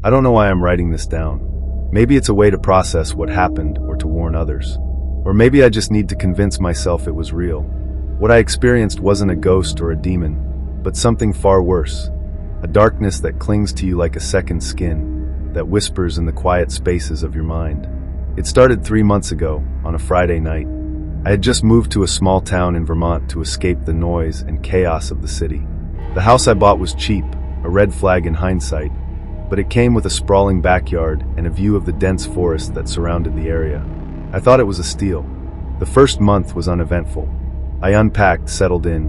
I don't know why I'm writing this down. Maybe it's a way to process what happened or to warn others. Or maybe I just need to convince myself it was real. What I experienced wasn't a ghost or a demon, but something far worse. A darkness that clings to you like a second skin, that whispers in the quiet spaces of your mind. It started 3 months ago, on a Friday night. I had just moved to a small town in Vermont to escape the noise and chaos of the city. The house I bought was cheap, a red flag in hindsight, but it came with a sprawling backyard and a view of the dense forest that surrounded the area. I thought it was a steal. The first month was uneventful. I unpacked, settled in,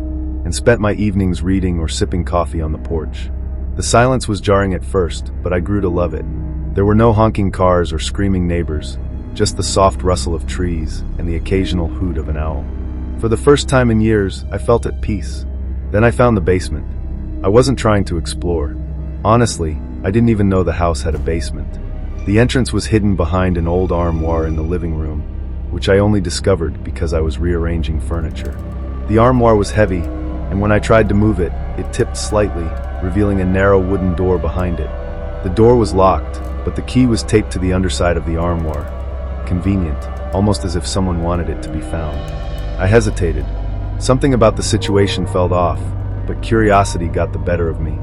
and spent my evenings reading or sipping coffee on the porch. The silence was jarring at first, but I grew to love it. There were no honking cars or screaming neighbors, just the soft rustle of trees and the occasional hoot of an owl. For the first time in years, I felt at peace. Then I found the basement. I wasn't trying to explore. Honestly, I didn't even know the house had a basement. The entrance was hidden behind an old armoire in the living room, which I only discovered because I was rearranging furniture. The armoire was heavy, and when I tried to move it, it tipped slightly, revealing a narrow wooden door behind it. The door was locked, but the key was taped to the underside of the armoire. Convenient, almost as if someone wanted it to be found. I hesitated. Something about the situation felt off, but curiosity got the better of me.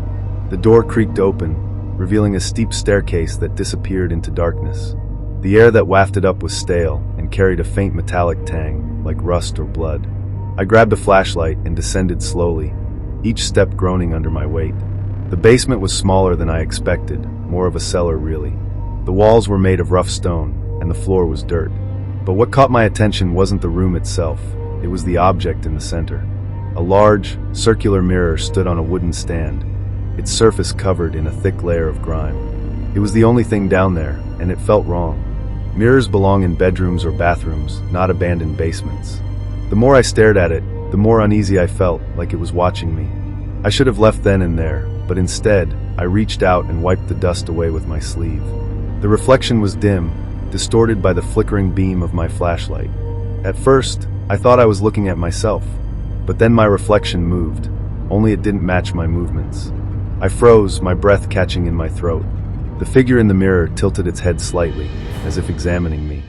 The door creaked open, revealing a steep staircase that disappeared into darkness. The air that wafted up was stale and carried a faint metallic tang, like rust or blood. I grabbed a flashlight and descended slowly, each step groaning under my weight. The basement was smaller than I expected, more of a cellar really. The walls were made of rough stone, and the floor was dirt. But what caught my attention wasn't the room itself, it was the object in the center. A large, circular mirror stood on a wooden stand, its surface covered in a thick layer of grime. It was the only thing down there, and it felt wrong. Mirrors belong in bedrooms or bathrooms, not abandoned basements. The more I stared at it, the more uneasy I felt, like it was watching me. I should have left then and there, but instead, I reached out and wiped the dust away with my sleeve. The reflection was dim, distorted by the flickering beam of my flashlight. At first, I thought I was looking at myself, but then my reflection moved, only it didn't match my movements. I froze, my breath catching in my throat. The figure in the mirror tilted its head slightly, as if examining me.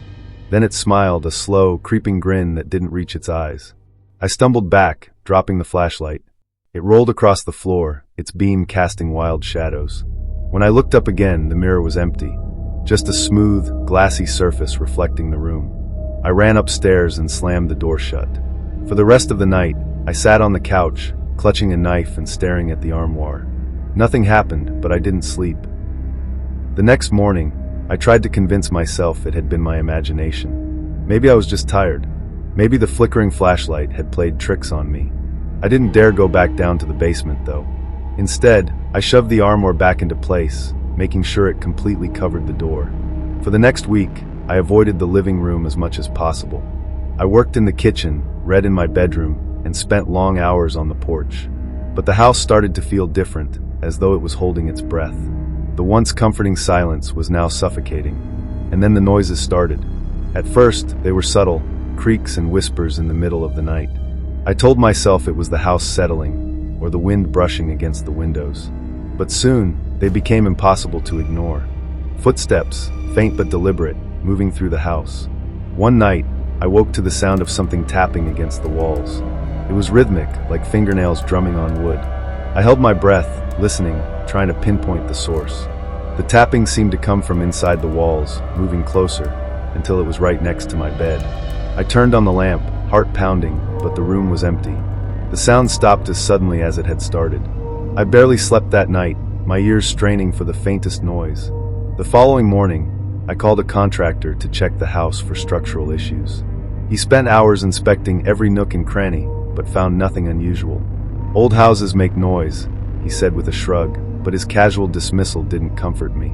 Then it smiled, a slow, creeping grin that didn't reach its eyes. I stumbled back, dropping the flashlight. It rolled across the floor, its beam casting wild shadows. When I looked up again, the mirror was empty. Just a smooth, glassy surface reflecting the room. I ran upstairs and slammed the door shut. For the rest of the night, I sat on the couch, clutching a knife and staring at the armoire. Nothing happened, but I didn't sleep. The next morning, I tried to convince myself it had been my imagination. Maybe I was just tired. Maybe the flickering flashlight had played tricks on me. I didn't dare go back down to the basement, though. Instead, I shoved the armoire back into place, making sure it completely covered the door. For the next week, I avoided the living room as much as possible. I worked in the kitchen, read in my bedroom, and spent long hours on the porch. But the house started to feel different, as though it was holding its breath. The once comforting silence was now suffocating, and then the noises started. At first, they were subtle, creaks and whispers in the middle of the night. I told myself it was the house settling, or the wind brushing against the windows. But soon, they became impossible to ignore. Footsteps, faint but deliberate, moving through the house. One night, I woke to the sound of something tapping against the walls. It was rhythmic, like fingernails drumming on wood. I held my breath, listening, trying to pinpoint the source. The tapping seemed to come from inside the walls, moving closer, until it was right next to my bed. I turned on the lamp, heart pounding, but the room was empty. The sound stopped as suddenly as it had started. I barely slept that night, my ears straining for the faintest noise. The following morning, I called a contractor to check the house for structural issues. He spent hours inspecting every nook and cranny, but found nothing unusual. "Old houses make noise," he said with a shrug, but his casual dismissal didn't comfort me.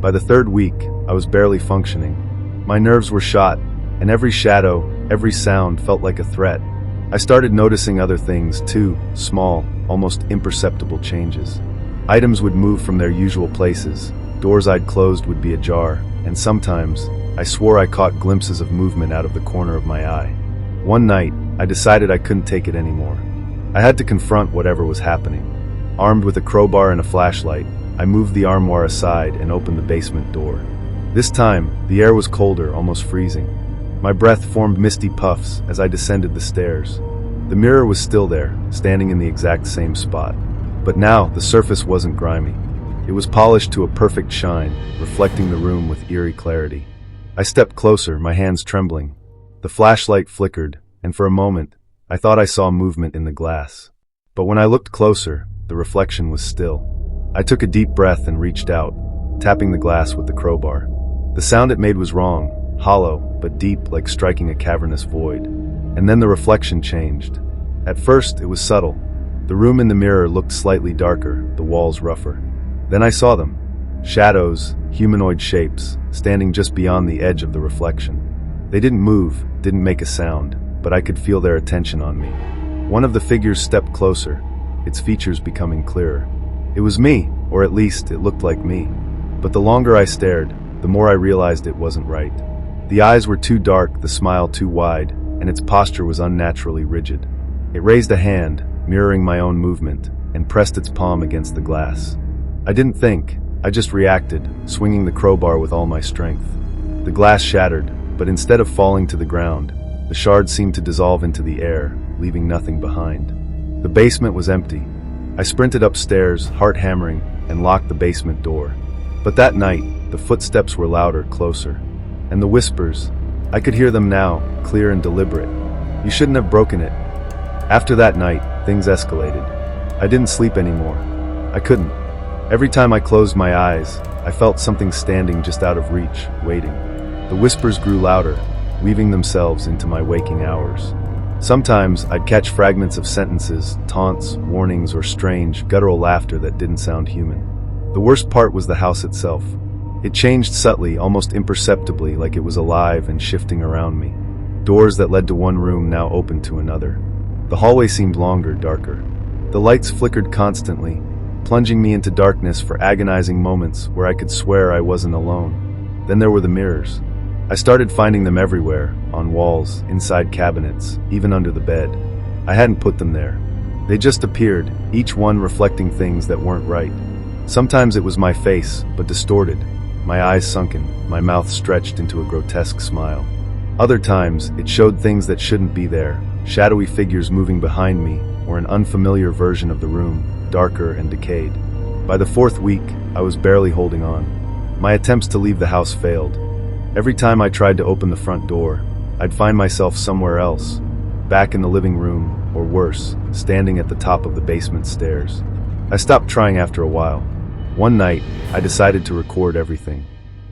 By the third week, I was barely functioning. My nerves were shot, and every shadow, every sound felt like a threat. I started noticing other things too, small, almost imperceptible changes. Items would move from their usual places, doors I'd closed would be ajar, and sometimes, I swore I caught glimpses of movement out of the corner of my eye. One night, I decided I couldn't take it anymore. I had to confront whatever was happening. Armed with a crowbar and a flashlight, I moved the armoire aside and opened the basement door. This time, the air was colder, almost freezing. My breath formed misty puffs as I descended the stairs. The mirror was still there, standing in the exact same spot. But now, the surface wasn't grimy. It was polished to a perfect shine, reflecting the room with eerie clarity. I stepped closer, my hands trembling. The flashlight flickered, and for a moment, I thought I saw movement in the glass. But when I looked closer, the reflection was still. I took a deep breath and reached out, tapping the glass with the crowbar. The sound it made was wrong, hollow, but deep, like striking a cavernous void. And then the reflection changed. At first, it was subtle. The room in the mirror looked slightly darker, the walls rougher. Then I saw them. Shadows, humanoid shapes, standing just beyond the edge of the reflection. They didn't move, didn't make a sound, but I could feel their attention on me. One of the figures stepped closer, its features becoming clearer. It was me, or at least it looked like me. But the longer I stared, the more I realized it wasn't right. The eyes were too dark, the smile too wide, and its posture was unnaturally rigid. It raised a hand, mirroring my own movement, and pressed its palm against the glass. I didn't think, I just reacted, swinging the crowbar with all my strength. The glass shattered, but instead of falling to the ground, the shards seemed to dissolve into the air, leaving nothing behind. The basement was empty. I sprinted upstairs, heart hammering, and locked the basement door. But that night, the footsteps were louder, closer. And the whispers, I could hear them now, clear and deliberate. You shouldn't have broken it. After that night, things escalated. I didn't sleep anymore. I couldn't. Every time I closed my eyes, I felt something standing just out of reach, waiting. The whispers grew louder, weaving themselves into my waking hours. Sometimes I'd catch fragments of sentences, taunts, warnings, or strange, guttural laughter that didn't sound human. The worst part was the house itself. It changed subtly, almost imperceptibly, like it was alive and shifting around me. Doors that led to one room now opened to another. The hallway seemed longer, darker. The lights flickered constantly, plunging me into darkness for agonizing moments where I could swear I wasn't alone. Then there were the mirrors. I started finding them everywhere, on walls, inside cabinets, even under the bed. I hadn't put them there. They just appeared, each one reflecting things that weren't right. Sometimes it was my face, but distorted, my eyes sunken, my mouth stretched into a grotesque smile. Other times, it showed things that shouldn't be there, shadowy figures moving behind me, or an unfamiliar version of the room, darker and decayed. By the fourth week, I was barely holding on. My attempts to leave the house failed. Every time I tried to open the front door, I'd find myself somewhere else, back in the living room, or worse, standing at the top of the basement stairs. I stopped trying after a while. One night, I decided to record everything.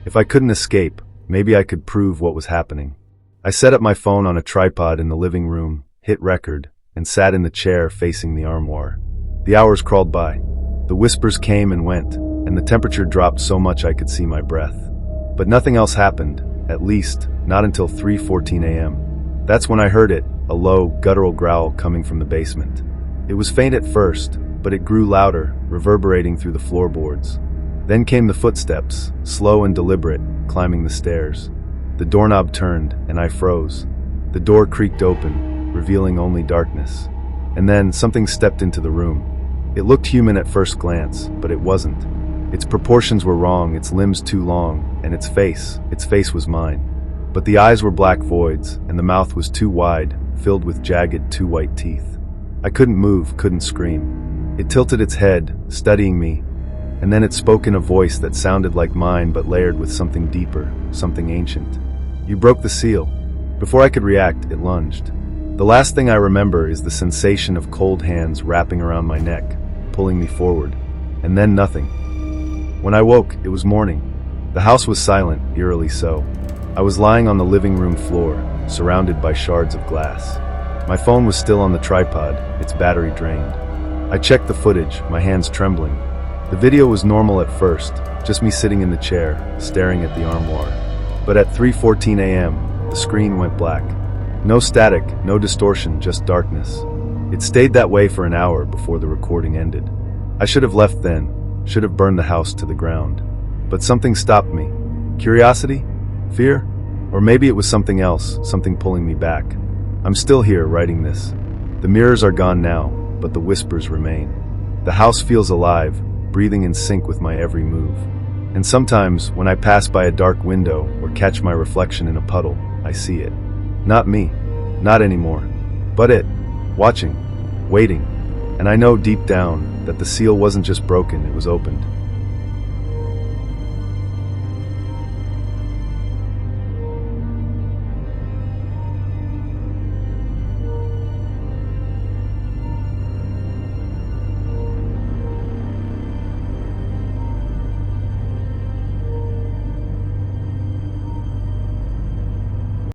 If I couldn't escape, maybe I could prove what was happening. I set up my phone on a tripod in the living room, hit record, and sat in the chair facing the armoire. The hours crawled by. The whispers came and went, and the temperature dropped so much I could see my breath. But nothing else happened, at least, not until 3:14 a.m. That's when I heard it, a low, guttural growl coming from the basement. It was faint at first, but it grew louder, reverberating through the floorboards. Then came the footsteps, slow and deliberate, climbing the stairs. The doorknob turned, and I froze. The door creaked open, revealing only darkness. And then something stepped into the room. It looked human at first glance, but it wasn't. Its proportions were wrong, its limbs too long, and its face was mine. But the eyes were black voids, and the mouth was too wide, filled with jagged, too white teeth. I couldn't move, couldn't scream. It tilted its head, studying me, and then it spoke in a voice that sounded like mine but layered with something deeper, something ancient. You broke the seal. Before I could react, it lunged. The last thing I remember is the sensation of cold hands wrapping around my neck, pulling me forward, and then nothing. When I woke, it was morning. The house was silent, eerily so. I was lying on the living room floor, surrounded by shards of glass. My phone was still on the tripod, its battery drained. I checked the footage, my hands trembling. The video was normal at first, just me sitting in the chair, staring at the armoire. But at 3:14 a.m., the screen went black. No static, no distortion, just darkness. It stayed that way for an hour before the recording ended. I should have left then, should have burned the house to the ground. But something stopped me. Curiosity? Fear? Or maybe it was something else, something pulling me back. I'm still here writing this. The mirrors are gone now, but the whispers remain. The house feels alive, breathing in sync with my every move. And sometimes, when I pass by a dark window or catch my reflection in a puddle, I see it. Not me, not anymore, but it, watching, waiting. And I know deep down that the seal wasn't just broken, it was opened.